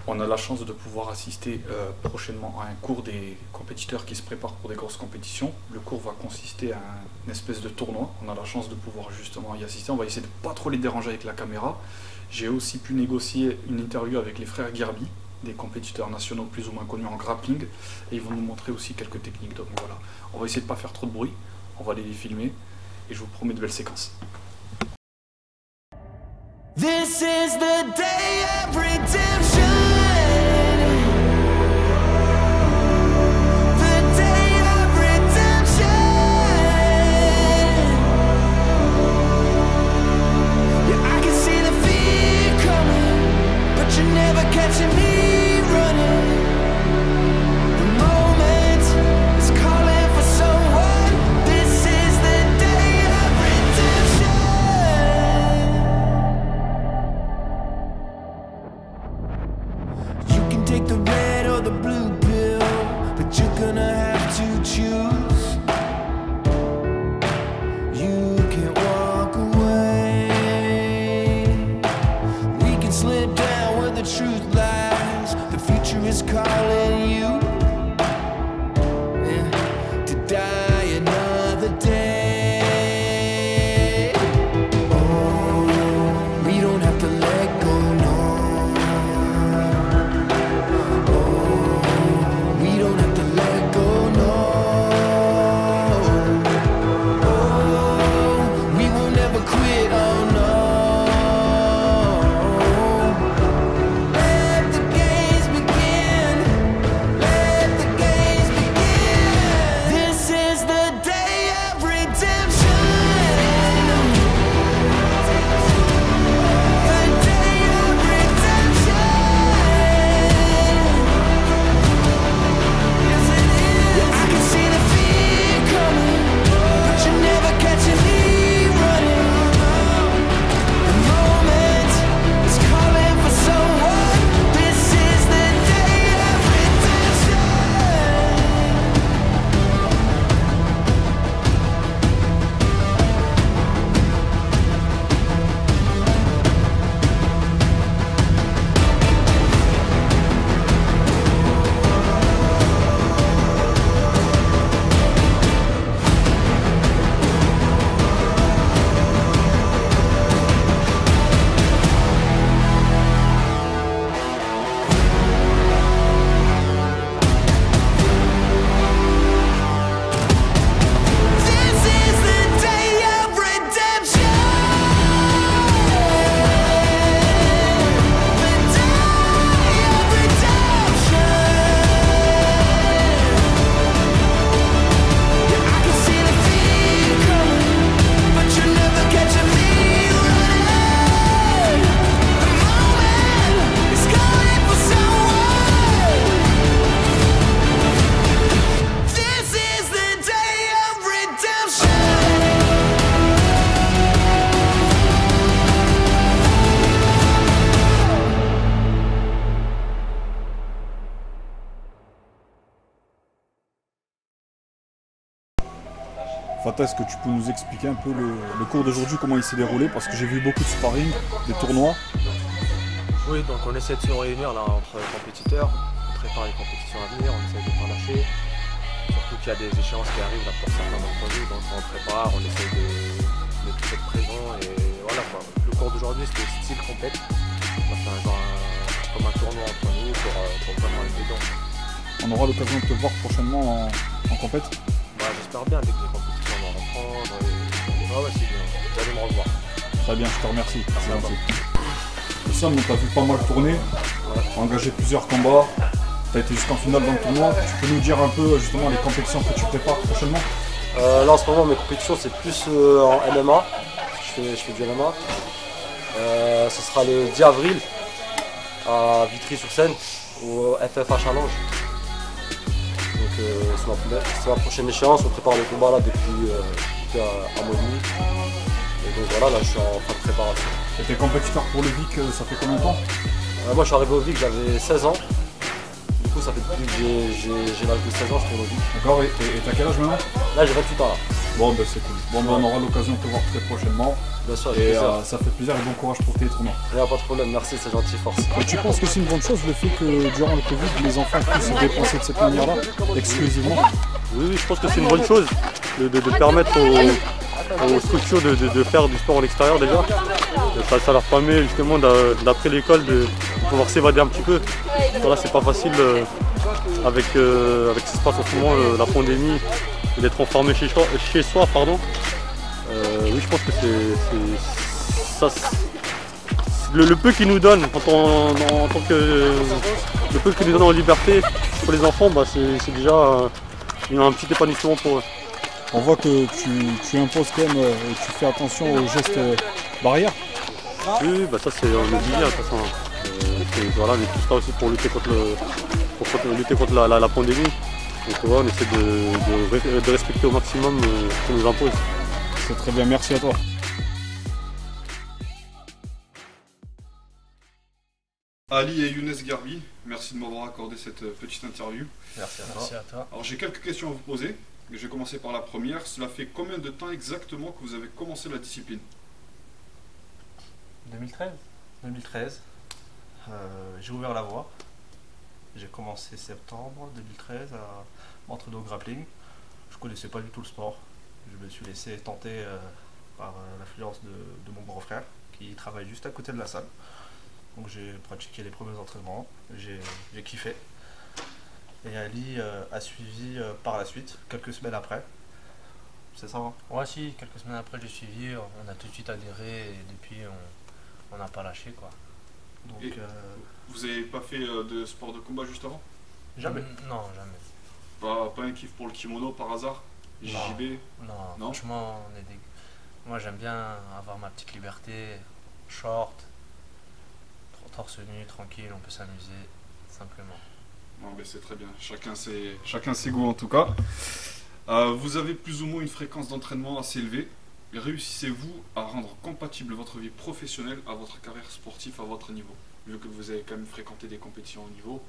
On a la chance de pouvoir assister prochainement à un cours des compétiteurs qui se préparent pour des grosses compétitions. Le cours va consister à une espèce de tournoi. On a la chance de pouvoir justement y assister. On va essayer de ne pas trop les déranger avec la caméra. J'ai aussi pu négocier une interview avec les frères Gerbi, des compétiteurs nationaux plus ou moins connus en grappling. Et ils vont nous montrer aussi quelques techniques. Donc voilà, on va essayer de ne pas faire trop de bruit. On va aller les filmer et je vous promets de belles séquences. This is the day of redemption. The day of redemption. Yeah, I can see the fear coming, but you're never catching me running. The moment is calling for someone. This is the day of redemption. You can take the red or the blue pill, but you're gonna have to choose. You can't walk away. We can slip down where the truth lies. The future is calling you, yeah, to die another day. Oh, we don't have to let go, no. We don't have to let go, no. Oh, we will never quit, oh no. Let the games begin. Let the games begin. This is the day of redemption. The day of redemption. I can see the fear coming, but you're never catching me running. The moment is calling for someone. This is the day of redemption. This is the day of redemption. The day of redemption. Yeah, I can see the fear coming, but you're never catching me running. The moment is calling for someone. This is the day of redemption. Fata, est-ce que tu peux nous expliquer un peu le cours d'aujourd'hui, comment il s'est déroulé? Parce que j'ai vu beaucoup de sparring, des tournois. Oui, donc on essaie de se réunir là entre compétiteurs, on prépare les compétitions à venir, on essaie de ne pas lâcher. Surtout qu'il y a des échéances qui arrivent là pour certains d'entre nous, donc on prépare, on essaie de tout être présent et voilà quoi. Le cours d'aujourd'hui c'était style compète. On a fait comme un tournoi entre nous pour vraiment être dedans. On aura l'occasion de te voir prochainement en compète. Bah, j'espère bien dès que les compétitions vont reprendre et ouais, c'est bien, vous allez me revoir. Très bien, je te remercie. C'est gentil. Sam, on t'a vu pas mal tourner, engagé plusieurs combats. Tu as été jusqu'en finale dans le tournoi. Tu peux nous dire un peu justement les compétitions que tu prépares prochainement? Là en ce moment mes compétitions c'est plus en MMA, je fais du MMA. Ce sera le 10 avril à Vitry-sur-Seine au FFA Challenge. Donc c'est ma prochaine échéance, on prépare le combat là depuis un mois et demi. Et donc voilà, là je suis en fin de préparation. Et t'es compétiteur pour le VIC, ça fait combien de temps? Moi je suis arrivé au VIC, j'avais 16 ans. Du coup ça fait depuis que j'ai l'âge de 16 ans, je tourne au VIC. D'accord, et t'as quel âge maintenant? Là j'ai 28 ans là. Bon, ben c'est cool. Bon, ben on aura l'occasion de te voir très prochainement. Bien sûr, avec Et plaisir. ça fait plaisir et bon courage pour tes tournois. Il n'y a pas de problème, merci, c'est gentil, force. Et tu penses que c'est une bonne chose le fait que durant le Covid, les enfants puissent se dépenser de cette manière-là, exclusivement? Oui, je pense que c'est une bonne chose de permettre aux structures de faire du sport en extérieur déjà. Ça leur permet justement d'après l'école de pouvoir s'évader un petit peu. Voilà, c'est pas facile avec ce qui se passe en ce moment, la pandémie, d'être enfermé chez soi. Oui, je pense que le peu qu'ils nous donnent en tant que le peu qu'ils nous donnent en liberté pour les enfants, bah, c'est déjà un petit épanouissement pour eux. On voit que tu imposes quand même et tu fais attention aux gestes barrières. Oui, bah ça c'est obligé, de toute façon. Voilà, on est tous là aussi pour lutter contre la pandémie. Donc voilà, on essaie de respecter au maximum ce qu'on nous impose. C'est très bien, merci à toi. Ali et Younes Garbi, merci de m'avoir accordé cette petite interview. Merci à toi. Merci à toi. Alors j'ai quelques questions à vous poser. Je vais commencer par la première. Cela fait combien de temps exactement que vous avez commencé la discipline? 2013. J'ai ouvert la voie. J'ai commencé septembre 2013 à m'entraîner au grappling. Je connaissais pas du tout le sport. Je me suis laissé tenter par l'influence de mon grand frère qui travaille juste à côté de la salle. Donc j'ai pratiqué les premiers entraînements, j'ai kiffé. Et Ali a suivi par la suite, quelques semaines après. C'est ça, hein? Ouais, si, quelques semaines après, j'ai suivi, on a tout de suite adhéré et depuis, on n'a pas lâché, quoi. Donc, Et vous n'avez pas fait de sport de combat juste avant? jamais. Non, jamais. Pas un kiff pour le kimono par hasard? JJB? Non, Non. franchement, moi j'aime bien avoir ma petite liberté, short, torse nu, tranquille, on peut s'amuser, simplement. Non, mais c'est très bien, chacun ses goûts en tout cas. Vous avez plus ou moins une fréquence d'entraînement assez élevée. Réussissez-vous à rendre compatible votre vie professionnelle à votre carrière sportive à votre niveau? Vu que vous avez quand même fréquenté des compétitions au niveau.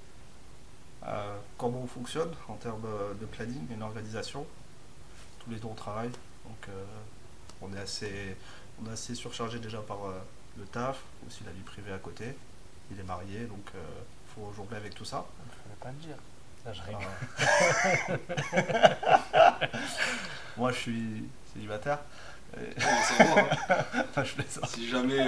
Comment on fonctionne en termes de planning et d'organisation? Tous les deux on travaille, donc on est assez surchargé déjà par le taf, aussi la vie privée à côté. Il est marié, donc il faut jongler avec tout ça. Il ne fallait pas le dire. Là, je rigole. Moi je suis célibataire. Ça va, hein. Je plaisante. Si jamais.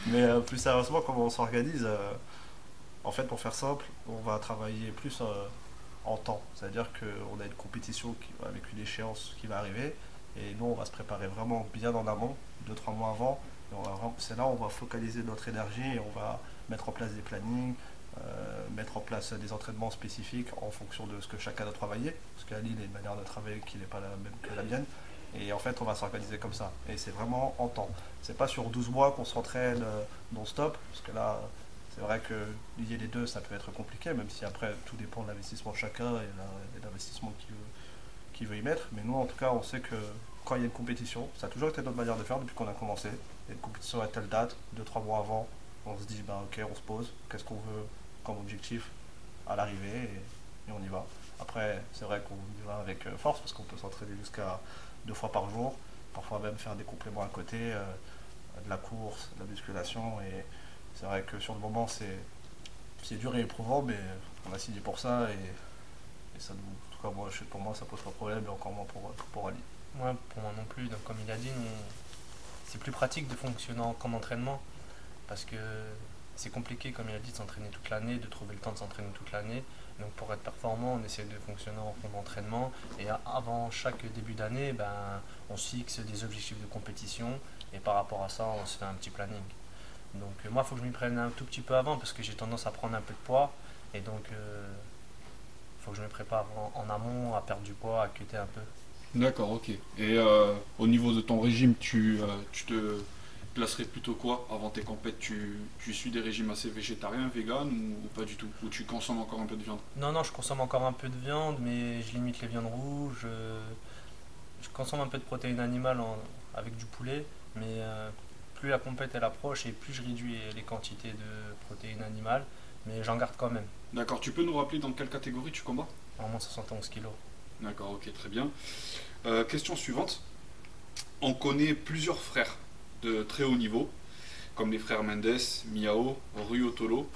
Mais plus sérieusement, comment on s'organise, en fait, pour faire simple, on va travailler plus en temps. C'est-à-dire qu'on a une compétition avec une échéance qui va arriver, et nous, on va se préparer vraiment bien en amont, 2-3 mois avant. C'est là où on va focaliser notre énergie et on va mettre en place des plannings, mettre en place des entraînements spécifiques en fonction de ce que chacun a travaillé. Parce qu'Ali, il a une manière de travailler qui n'est pas la même que la mienne. Et en fait, on va s'organiser comme ça. Et c'est vraiment en temps. C'est pas sur 12 mois qu'on s'entraîne non-stop. Parce que là, c'est vrai que lier les deux, ça peut être compliqué, même si après, tout dépend de l'investissement de chacun et de l'investissement qu'il veut y mettre. Mais nous, en tout cas, on sait que quand il y a une compétition, ça a toujours été notre manière de faire depuis qu'on a commencé. Il y a une compétition à telle date, 2-3 mois avant, on se dit, bah, ok, on se pose, qu'est-ce qu'on veut comme objectif à l'arrivée, et on y va. Après, c'est vrai qu'on y va avec force, parce qu'on peut s'entraîner jusqu'à 2 fois par jour, parfois même faire des compléments à côté, de la course, de la musculation, et c'est vrai que sur le moment, c'est dur et éprouvant, mais on a signé pour ça, et ça nous, en tout cas, pour moi, ça pose pas de problème, et encore moins pour Ali. Ouais, pour moi non plus. Donc, comme il a dit, c'est plus pratique de fonctionner comme entraînement parce que c'est compliqué, comme il a dit, de s'entraîner toute l'année, de trouver le temps de s'entraîner toute l'année. Donc, pour être performant, on essaie de fonctionner en fond d'entraînement. Et avant chaque début d'année, on se fixe des objectifs de compétition et par rapport à ça, on se fait un petit planning. Donc, moi, il faut que je m'y prenne un tout petit peu avant parce que j'ai tendance à prendre un peu de poids et donc il faut que je me prépare en amont à perdre du poids, à cutter un peu. D'accord, ok. Et au niveau de ton régime, tu te classerais plutôt quoi avant tes compètes? Tu suis des régimes assez végétariens, vegan ou pas du tout? Ou tu consommes encore un peu de viande? Non, je consomme encore un peu de viande, mais je limite les viandes rouges. Je consomme un peu de protéines animales avec du poulet, mais plus la compète elle approche et plus je réduis les quantités de protéines animales, mais j'en garde quand même. D'accord, tu peux nous rappeler dans quelle catégorie tu combats? En moins 71 kg. D'accord, ok, très bien. Question suivante. On connaît plusieurs frères de très haut niveau, comme les frères Mendes, Miao, Ruotolo.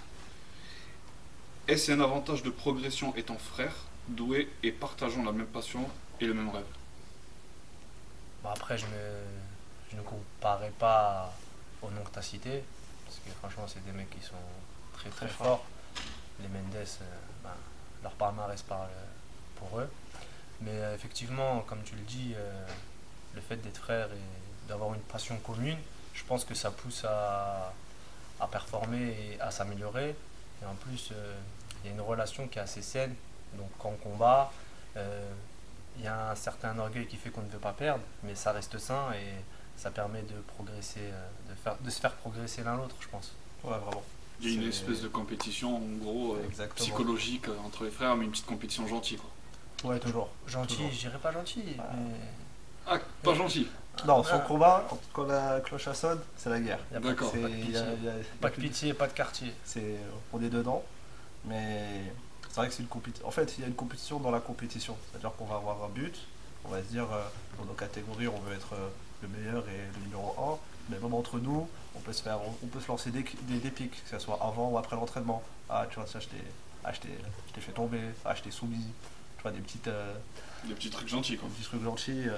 Est-ce un avantage de progression étant frères, doués et partageant la même passion et le même rêve? Bon, après, je ne comparerai pas aux noms que tu as cités, parce que franchement, c'est des mecs qui sont très très Très forts. Les Mendes, ben, leur palmarès parle pour eux. Mais effectivement, comme tu le dis, le fait d'être frère et d'avoir une passion commune, je pense que ça pousse à performer et à s'améliorer. Et en plus, il y a une relation qui est assez saine. Donc quand on combat, il y a un certain orgueil qui fait qu'on ne veut pas perdre, mais ça reste sain et ça permet de progresser, de se faire progresser l'un l'autre, je pense. Ouais, vraiment. Il y a une C'est- espèce de compétition, en gros, Exactement. psychologique entre les frères, mais une petite compétition gentille, quoi. Ouais, toujours. Gentil, Toujours. je dirais pas gentil, Ah. mais Ah, pas gentil. Non, son Ah. combat, quand la cloche sonne, c'est la guerre. il n'y a D'accord. C'est- pas de il y pitié. a- il y a- Pas de pitié, pas de quartier. on est dedans, mais c'est vrai que c'est une compétition. En fait, il y a une compétition dans la compétition. C'est-à-dire qu'on va avoir un but, on va se dire, dans nos catégories, on veut être le meilleur et le numéro 1, mais même entre nous, on peut se lancer des pics, que ce soit avant ou après l'entraînement. Ah, tu vois, ça, je t'ai fait tomber, ah, je t'ai soumis. Tu vois, Des petits trucs gentils, quoi. des petits trucs gentils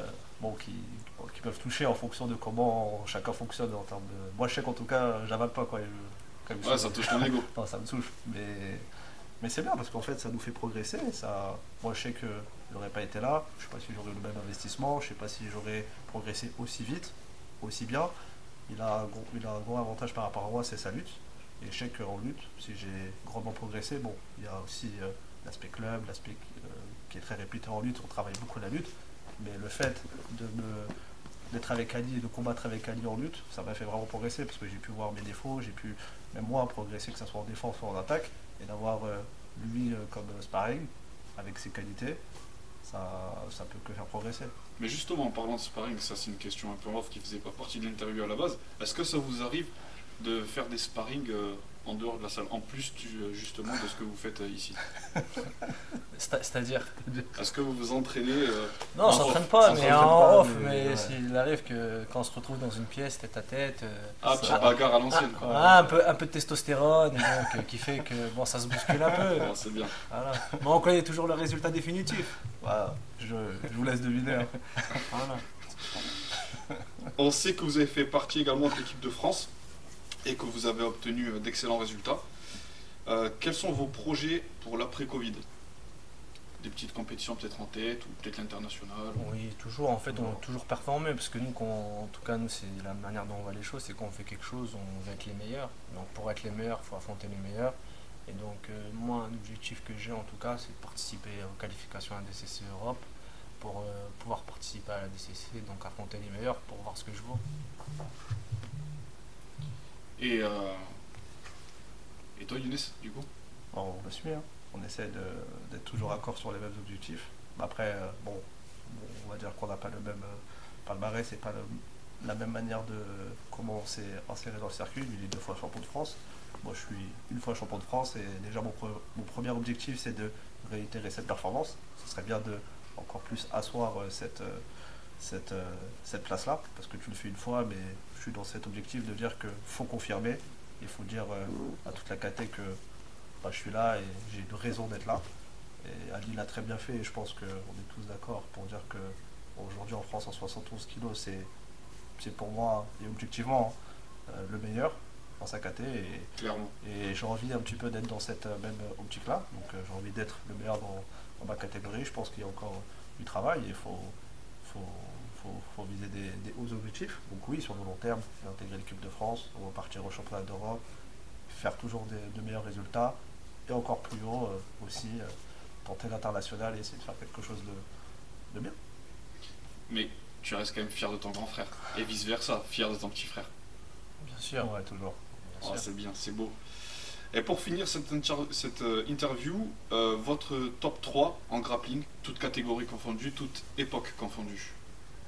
qui peuvent toucher en fonction de comment chacun fonctionne en termes de. Moi, je sais qu'en tout cas, j'avale pas quand Ouais, ça touche ton ego. non, ça me souffle. Mais c'est bien parce qu'en fait, ça nous fait progresser. Moi, je sais que je n'aurais pas été là. Je sais pas si j'aurais eu le même investissement. Je sais pas si j'aurais progressé aussi vite, aussi bien. Il a un gros avantage par rapport à moi, c'est sa lutte. Et je sais qu'en lutte, si j'ai grandement progressé, bon, il y a aussi l'aspect club, l'aspect qui est très réputé en lutte. On travaille beaucoup la lutte. Mais le fait d'être avec Ali et de combattre avec Ali en lutte, ça m'a fait vraiment progresser parce que j'ai pu voir mes défauts, j'ai pu même moi progresser, que ce soit en défense ou en attaque, et d'avoir lui comme sparring avec ses qualités, ça peut que faire progresser. Mais justement, en parlant de sparring, ça c'est une question un peu off qui faisait pas partie de l'interview à la base. Est-ce que ça vous arrive de faire des sparring en dehors de la salle, en plus justement de ce que vous faites ici? C'est-à-dire. Est-ce que vous vous entraînez Non, on en s'entraîne off? pas, On mais s'entraîne en pas, off. mais Mais ouais. s'il arrive que quand on se retrouve dans une pièce tête à tête, Ah, petite bagarre à l'ancienne, quoi. un peu de testostérone, et donc, qui fait que bon, ça se bouscule un peu. Ah, c'est bien. Voilà. Mais on connaît toujours le résultat définitif. Voilà, je vous laisse deviner. Hein. Voilà. On sait que vous avez fait partie également de l'équipe de France et que vous avez obtenu d'excellents résultats. Quels sont vos projets pour l'après-Covid? Des petites compétitions peut-être en tête ou peut-être l'international? Oui, toujours, en fait, on a toujours performé parce que nous, en tout cas, nous, c'est la manière dont on voit les choses, c'est qu'on fait quelque chose, on veut être les meilleurs. Donc, pour être les meilleurs, il faut affronter les meilleurs. Et donc, moi, un objectif que j'ai en tout cas, c'est de participer aux qualifications à la DCC Europe pour pouvoir participer à la DCC, donc affronter les meilleurs pour voir ce que je vaux. Et toi, Younes, du coup? Bon, on le suit, hein. On essaie d'être toujours accord sur les mêmes objectifs. Mais après, bon, on va dire qu'on n'a pas le même palmarès et pas la même manière de comment on s'est inséré dans le circuit. Lui, il est 2 fois champion de France. Moi, je suis 1 fois champion de France et déjà mon premier objectif, c'est de réitérer cette performance. Ce serait bien de encore plus asseoir cette place-là, parce que tu le fais une fois, mais je suis dans cet objectif de dire qu'il faut confirmer. Il faut dire à toute la KT que bah, je suis là et j'ai une raison d'être là. Et Ali l'a très bien fait et je pense qu'on est tous d'accord pour dire que aujourd'hui en France en 71 kg c'est pour moi et objectivement le meilleur dans sa KT Clairement. et j'ai envie un petit peu d'être dans cette même optique là. Donc j'ai envie d'être le meilleur dans ma catégorie. Je pense qu'il y a encore du travail et il faut viser des hauts objectifs. Donc oui, sur le long terme, intégrer l'équipe de France, on va partir au championnat d'Europe, faire toujours de meilleurs résultats et encore plus haut aussi tenter l'international et essayer de faire quelque chose de bien. Mais tu restes quand même fier de ton grand frère. Et vice versa, fier de ton petit frère. Bien sûr. Ouais, toujours. Bien Ah, sûr. c'est bien, c'est beau. Et pour finir cette interview, votre top 3 en grappling, toutes catégories confondues, toutes époques confondues.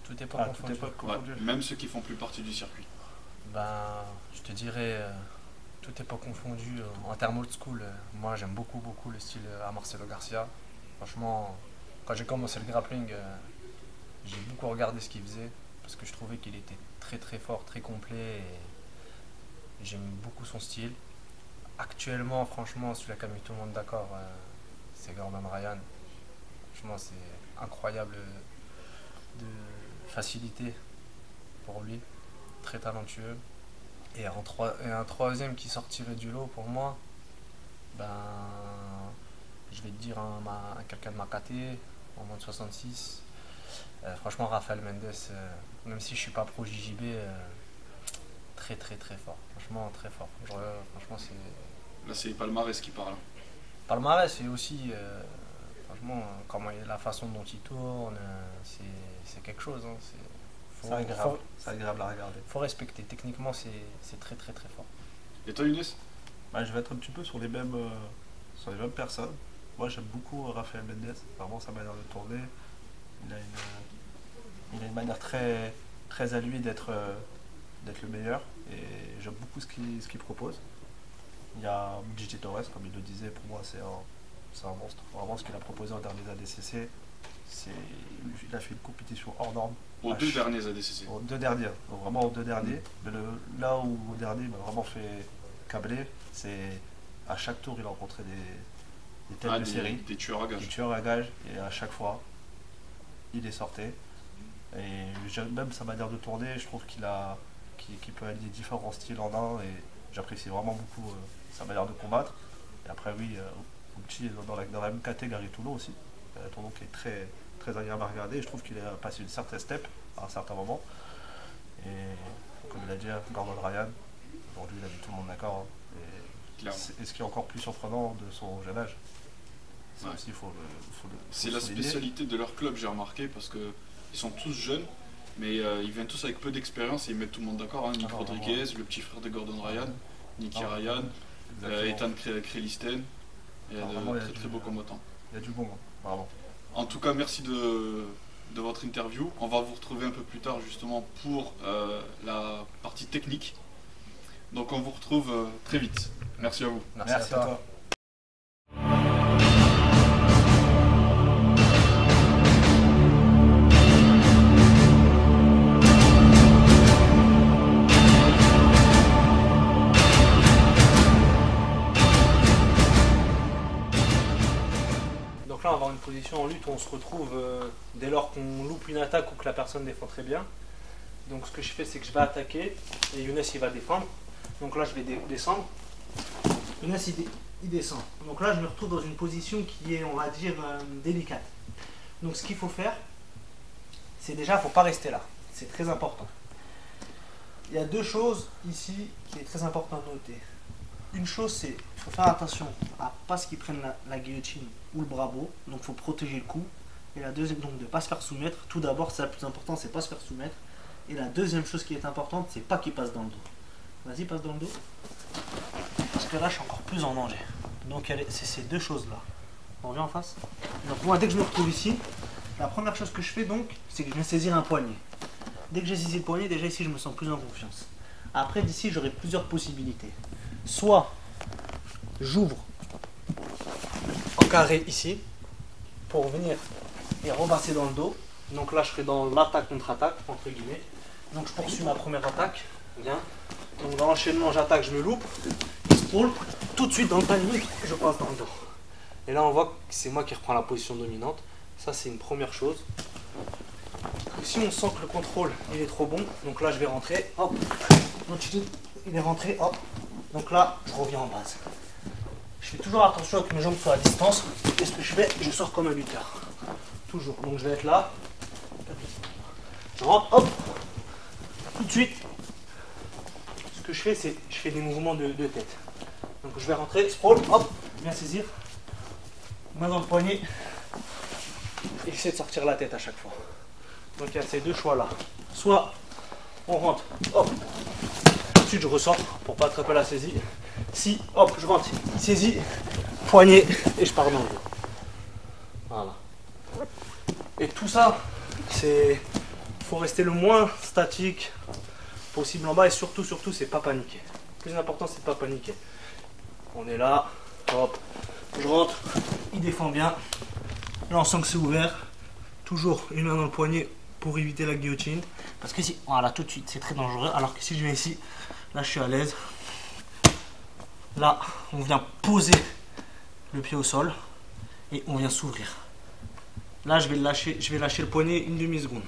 Tout est pas Toute confondu. époque Ouais, confondue. même ceux qui font plus partie du circuit. Ben, je te dirais, tout n'est pas confondu. En termes old school, moi j'aime beaucoup le style à Marcelo Garcia. Franchement, Quand j'ai commencé le grappling, j'ai beaucoup regardé ce qu'il faisait parce que je trouvais qu'il était très très fort, très complet et j'aime beaucoup son style. Actuellement, franchement, celui qui a mis tout le monde d'accord, c'est Gordon Ryan. Franchement, c'est incroyable de facilité pour lui, très talentueux. Et un troisième qui sortirait du lot pour moi, ben, je vais te dire quelqu'un de Makaté, en moins de 66. Franchement, Rafael Mendes, même si je suis pas pro JJB, très très très fort. Franchement, très fort. Franchement, c'est... Là, c'est palmarès qui parle. Palmarès, et aussi, franchement, la façon dont il tourne, c'est quelque chose. Hein. C'est agréable à regarder. Faut respecter. Techniquement, c'est très très très fort. Et toi, Younes? Bah, je vais être un petit peu sur les mêmes personnes. Moi, j'aime beaucoup Rafael Mendes, vraiment sa manière de tourner. Il a une manière très, très à lui d'être le meilleur, et j'aime beaucoup ce qu'il propose. Il y a Gigi Torres, comme il le disait, pour moi c'est un monstre. Vraiment, ce qu'il a proposé en derniers ADCC, il a fait une compétition hors norme. Aux deux derniers ADCC. Aux deux derniers, donc vraiment aux deux derniers. Mais là où au dernier il m'a vraiment fait câbler, c'est à chaque tour il a rencontré des têtes de série. Des tueurs à gages. Des tueurs à gages, et à chaque fois il les sortait. Et j'aime même sa manière de tourner, je trouve qu'il peut allier différents styles en un, et j'apprécie vraiment beaucoup sa manière de combattre. Et après, oui, au petit, dans la même catégorie Toulon aussi, Toulon qui est très, très agréable à regarder, et je trouve qu'il a passé une certaine step à un certain moment. Et comme il a dit, Gordon Ryan, aujourd'hui il a mis tout le monde d'accord. Hein. Et ce qui est encore plus surprenant de son jeune âge, ça aussi, il faut le c'est la spécialité de leur club, j'ai remarqué, parce que ils sont tous jeunes, mais ils viennent tous avec peu d'expérience et ils mettent tout le monde d'accord. Hein. Nick Rodriguez, le petit frère de Gordon Ryan, Nicky Ryan, Ethan Krelisten, et très très beaux combattants. Il y a du bon, hein, vraiment. En tout cas, merci de votre interview. On va vous retrouver un peu plus tard justement pour la partie technique. Donc on vous retrouve très vite. Merci à vous. Merci à toi. Donc là, on va avoir une position en lutte où on se retrouve dès lors qu'on loupe une attaque ou que la personne défend très bien. Donc ce que je fais, c'est que je vais attaquer et Younes il va défendre. Donc là, je vais descendre. Younes il descend. Donc là, je me retrouve dans une position qui est, on va dire, délicate. Donc ce qu'il faut faire, c'est déjà, il ne faut pas rester là. C'est très important. Il y a deux choses ici qui est très important à noter. Une chose, c'est qu'il faut faire attention à pas ce qu'ils prennent la guillotine ou le bravo. Donc il faut protéger le cou. Et la deuxième, donc de ne pas se faire soumettre. Tout d'abord, c'est le plus important, c'est pas se faire soumettre. Et la deuxième chose qui est importante, c'est pas qu'il passe dans le dos. Vas-y, passe dans le dos. Parce que là, je suis encore plus en danger. Donc c'est ces deux choses-là. On revient en face. Donc moi, dès que je me retrouve ici, la première chose que je fais donc, c'est que je viens saisir un poignet. Dès que j'ai saisi le poignet, déjà ici, je me sens plus en confiance. Après, d'ici, j'aurai plusieurs possibilités. Soit j'ouvre en carré ici, pour venir et repasser dans le dos. Donc là, je serai dans l'attaque contre-attaque, entre guillemets. Donc je poursuis ma première attaque. Bien. Donc dans l'enchaînement, j'attaque, je me loupe. Il se pôle. Tout de suite dans le timing, je passe dans le dos. Et là, on voit que c'est moi qui reprends la position dominante. Ça, c'est une première chose. Si on sent que le contrôle, il est trop bon, donc là, je vais rentrer. Hop. Il est rentré. Hop. Donc là, je reviens en base. Je fais toujours attention à que mes jambes soient à distance. Et ce que je fais, je sors comme un lutteur. Toujours. Donc je vais être là. Je rentre, hop. Tout de suite. Ce que je fais, c'est je fais des mouvements de tête. Donc je vais rentrer, sprawl, hop, bien saisir. Main dans le poignet. Et j'essaie de sortir la tête à chaque fois. Donc il y a ces deux choix là. Soit on rentre, hop. Ensuite je ressors pour pas attraper la saisie. Si, hop, je rentre, saisie, poignet et je pars dans le dos. Voilà. Et tout ça, c'est... faut rester le moins statique possible en bas et surtout, c'est pas paniquer. Le plus important, c'est pas paniquer. On est là, hop, je rentre, il défend bien, Là on sent que c'est ouvert. Toujours une main dans le poignet pour éviter la guillotine. Parce que si, voilà, tout de suite c'est très dangereux. Alors que si je viens ici, là je suis à l'aise. Là on vient poser le pied au sol et on vient s'ouvrir. Là je vais lâcher le poignet une demi-seconde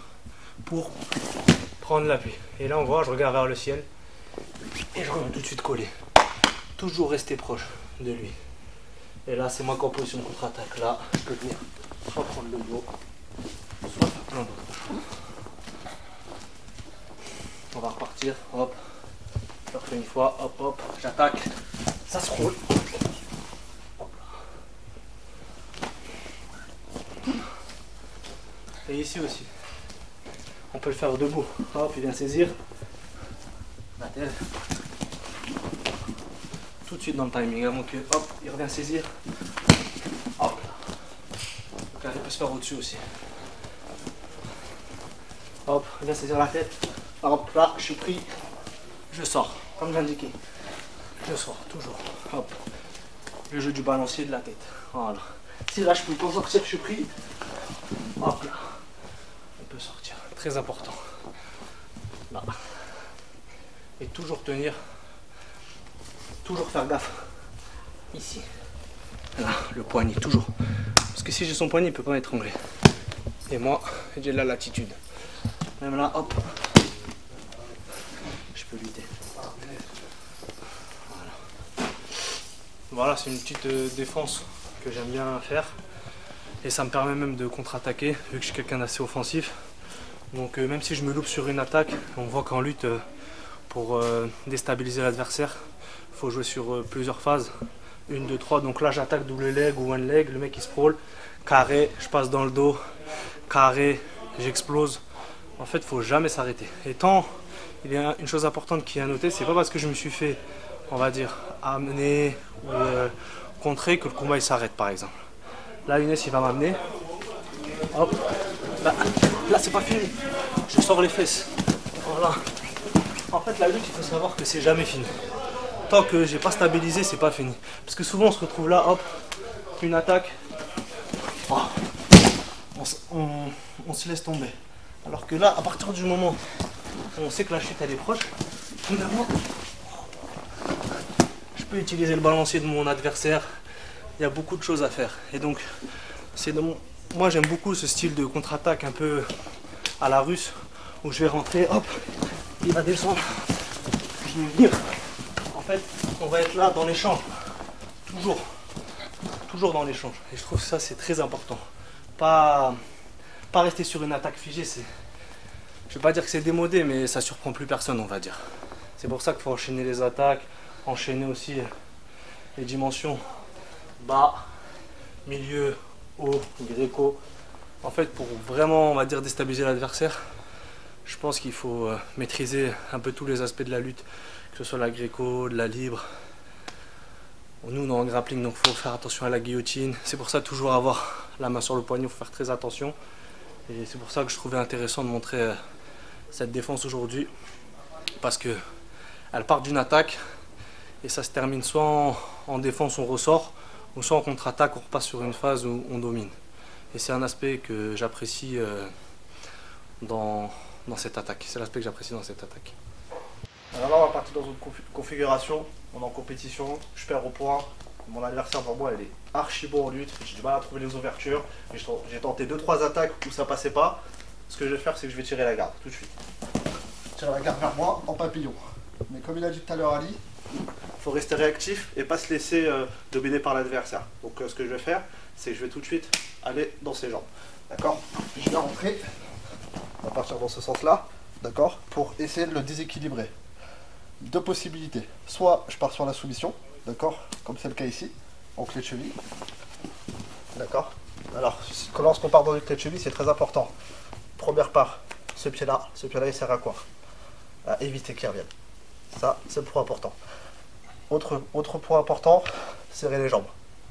pour prendre l'appui. Et là on voit, je regarde vers le ciel et je reviens tout de suite coller. Toujours rester proche de lui. Et là c'est moi qui en position de contre-attaque. Là je peux venir soit prendre le dos, soit faire plein d'autres. On va repartir, hop, je refais une fois, hop hop, j'attaque, ça se roule. Hop là. Et ici aussi, on peut le faire debout. Hop, il vient saisir la tête. Tout de suite dans le timing, avant que, hop, il revient saisir. Hop là. Donc là, il peut se faire au-dessus aussi. Hop, il vient saisir la tête. Hop là, je suis pris. Je sors, comme j'indiquais. Je sors, toujours. Hop. Le jeu du balancier de la tête. Voilà. Si là, je peux pas sortir, je suis pris. Hop là. On peut sortir. Très important. Là. Et toujours tenir. Toujours faire gaffe. Ici. Là, le poignet, toujours. Parce que si j'ai son poignet, il ne peut pas m'étrangler. Et moi, j'ai de la latitude. Même là, hop. Je peux lutter. Voilà, c'est une petite défense que j'aime bien faire. Et ça me permet même de contre-attaquer, vu que je suis quelqu'un d'assez offensif. Donc même si je me loupe sur une attaque, on voit qu'en lutte, pour déstabiliser l'adversaire, il faut jouer sur plusieurs phases. 1, 2, 3. Donc là j'attaque double leg ou one leg, le mec il sprawl. Carré, je passe dans le dos. Carré, j'explose. En fait, il ne faut jamais s'arrêter. Et tant, il y a une chose importante qui est à noter, c'est pas parce que je me suis fait, on va dire, amener ou contrer que le combat il s'arrête par exemple. Là, Younes il va m'amener. Hop. Là c'est pas fini. Je sors les fesses. Voilà. En fait, la lutte, il faut savoir que c'est jamais fini. Tant que j'ai pas stabilisé, c'est pas fini. Parce que souvent on se retrouve là, hop, une attaque. Oh. On se laisse tomber. Alors que là, à partir du moment où on sait que la chute elle est proche, finalement, je peux utiliser le balancier de mon adversaire. Il y a beaucoup de choses à faire. Et donc, moi j'aime beaucoup ce style de contre-attaque un peu à la russe, où je vais rentrer, hop, il va descendre, je vais venir. En fait, on va être là dans l'échange. Toujours dans l'échange. Et je trouve que ça c'est très important. Pas rester sur une attaque figée, je vais pas dire que c'est démodé, mais ça surprend plus personne, on va dire. C'est pour ça qu'il faut enchaîner les attaques, enchaîner aussi les dimensions bas, milieu, haut, gréco. En fait, pour vraiment, on va dire, déstabiliser l'adversaire, je pense qu'il faut maîtriser un peu tous les aspects de la lutte, que ce soit la gréco, de la libre. Nous, on est en grappling, donc il faut faire attention à la guillotine. C'est pour ça, toujours avoir la main sur le poignet, il faut faire très attention. Et c'est pour ça que je trouvais intéressant de montrer cette défense aujourd'hui. Parce que elle part d'une attaque et ça se termine soit en défense, on ressort, ou soit en contre-attaque, on repasse sur une phase où on domine. Et c'est un aspect que j'apprécie dans cette attaque. C'est l'aspect que j'apprécie dans cette attaque. Alors là, on va partir dans une configuration. On est en compétition, je perds au point. Mon adversaire devant moi, elle est archi bon en lutte. J'ai du mal à trouver les ouvertures. J'ai tenté 2-3 attaques où ça passait pas. Ce que je vais faire, c'est que je vais tirer la garde tout de suite. Je tire la garde vers moi en papillon. Mais comme il a dit tout à l'heure Ali, il faut rester réactif et pas se laisser dominer par l'adversaire. Donc ce que je vais faire, c'est que je vais tout de suite aller dans ses jambes. D'accord? Je vais rentrer. On va partir dans ce sens-là. D'accord? Pour essayer de le déséquilibrer. Deux possibilités. Soit je pars sur la soumission. D'accord? Comme c'est le cas ici. En clé de cheville. D'accord? Alors, lorsqu'on part dans une clé de cheville, c'est très important. Première part, ce pied-là, il sert à quoi? À éviter qu'il revienne. Ça, c'est le point important. Autre point important, serrer les jambes.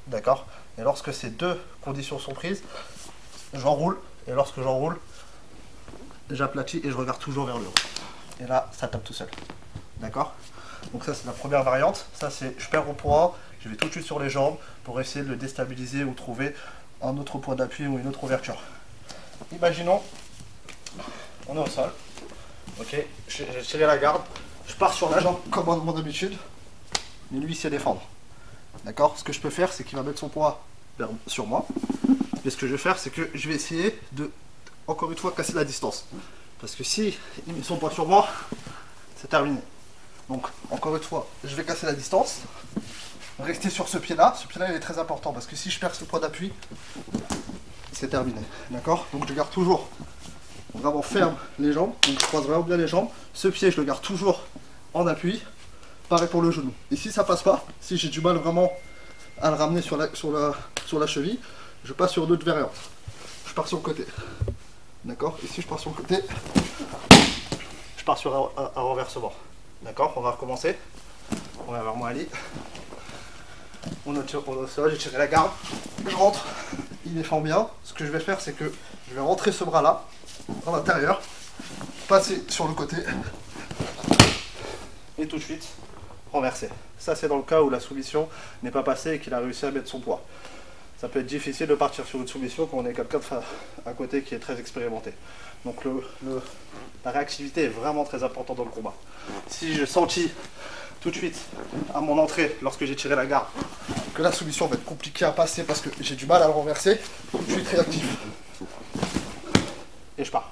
D'accord? Et lorsque ces deux conditions sont prises, j'enroule. Et lorsque j'enroule, j'aplatis et je regarde toujours vers le haut. Et là, ça tape tout seul. D'accord? Donc ça, c'est la première variante. Ça, c'est je perds au point, je vais tout de suite sur les jambes pour essayer de le déstabiliser ou trouver un autre point d'appui ou une autre ouverture. Imaginons, on est au sol, ok, j'ai tiré la garde, je pars sur la jambe comme à mon habitude, mais lui il sait défendre. D'accord? Ce que je peux faire, c'est qu'il va mettre son poids sur moi, et ce que je vais faire, c'est que je vais essayer de, encore une fois, casser la distance. Parce que si il met son poids sur moi, c'est terminé. Donc, encore une fois, je vais casser la distance. Rester sur ce pied-là. Ce pied-là, il est très important parce que si je perds ce poids d'appui, c'est terminé. D'accord? Donc, je garde toujours vraiment ferme les jambes. Donc, je croise vraiment bien les jambes. Ce pied, je le garde toujours en appui. Pareil pour le genou. Et si ça passe pas, si j'ai du mal vraiment à le ramener sur la cheville, je passe sur une autre variante. Je pars sur le côté. D'accord? Et si je pars sur le côté, je pars sur un renversement. D'accord? On va recommencer. On va vers moi, Ali. On est au sol, j'ai tiré la garde. Je rentre. Il défend bien. Ce que je vais faire, c'est que je vais rentrer ce bras-là dans l'intérieur, passer sur le côté et tout de suite renverser. Ça, c'est dans le cas où la soumission n'est pas passée et qu'il a réussi à mettre son poids. Ça peut être difficile de partir sur une soumission quand on est quelqu'un à côté qui est très expérimenté. Donc la réactivité est vraiment très importante dans le combat. Si j'ai senti tout de suite à mon entrée, lorsque j'ai tiré la garde, que la soumission va être compliquée à passer parce que j'ai du mal à le renverser, tout de suite réactif. Et je pars.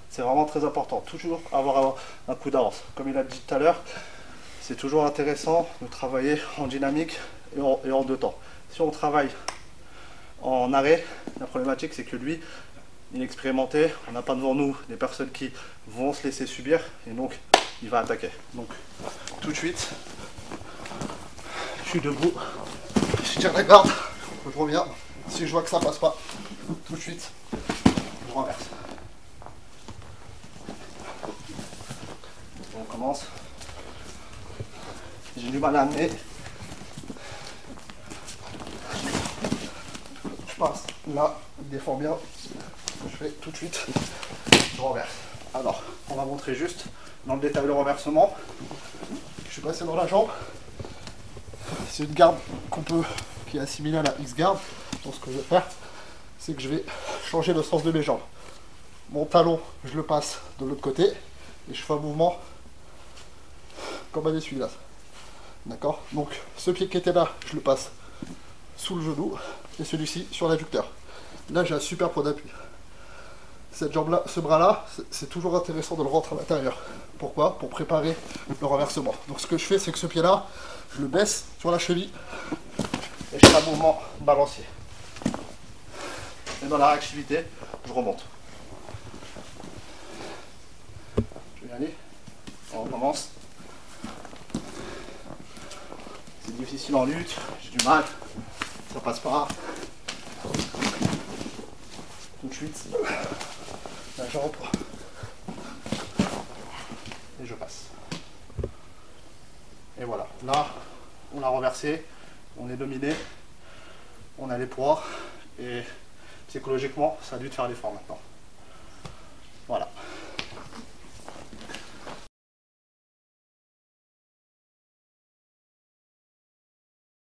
C'est vraiment très important. Toujours avoir un coup d'avance. Comme il a dit tout à l'heure, c'est toujours intéressant de travailler en dynamique et en deux temps. Si on travaille en arrêt, la problématique c'est que lui, il est expérimenté, on n'a pas devant nous des personnes qui vont se laisser subir et donc il va attaquer. Donc tout de suite, je suis debout, je tire la garde, je reviens, si je vois que ça passe pas, tout de suite, je renverse. On commence, j'ai du mal à amener. Je passe là, il défend bien, je fais tout de suite, je renverse. Alors, on va montrer juste dans le détail le renversement. Je suis passé dans la jambe. C'est une garde qui est assimilée à la X-garde. Donc ce que je vais faire, c'est que je vais changer le sens de mes jambes. Mon talon, je le passe de l'autre côté et je fais un mouvement comme un essuie-glace. D'accord? Donc ce pied qui était là, je le passe sous le genou et celui-ci sur l'adducteur. Là j'ai un super point d'appui. Cette jambe-là, ce bras-là, c'est toujours intéressant de le rentrer à l'intérieur. Pourquoi? Pour préparer le renversement. Donc ce que je fais, c'est que ce pied-là, je le baisse sur la cheville et je fais un mouvement balancier. Et dans la réactivité, je remonte. Je vais y aller. On recommence. C'est difficile en lutte, j'ai du mal, ça passe pas. Tout de suite, la jambe, et je passe. Et voilà, là, on a renversé, on est dominé, on a les poids, et psychologiquement, ça a dû te faire l'effort maintenant. Voilà.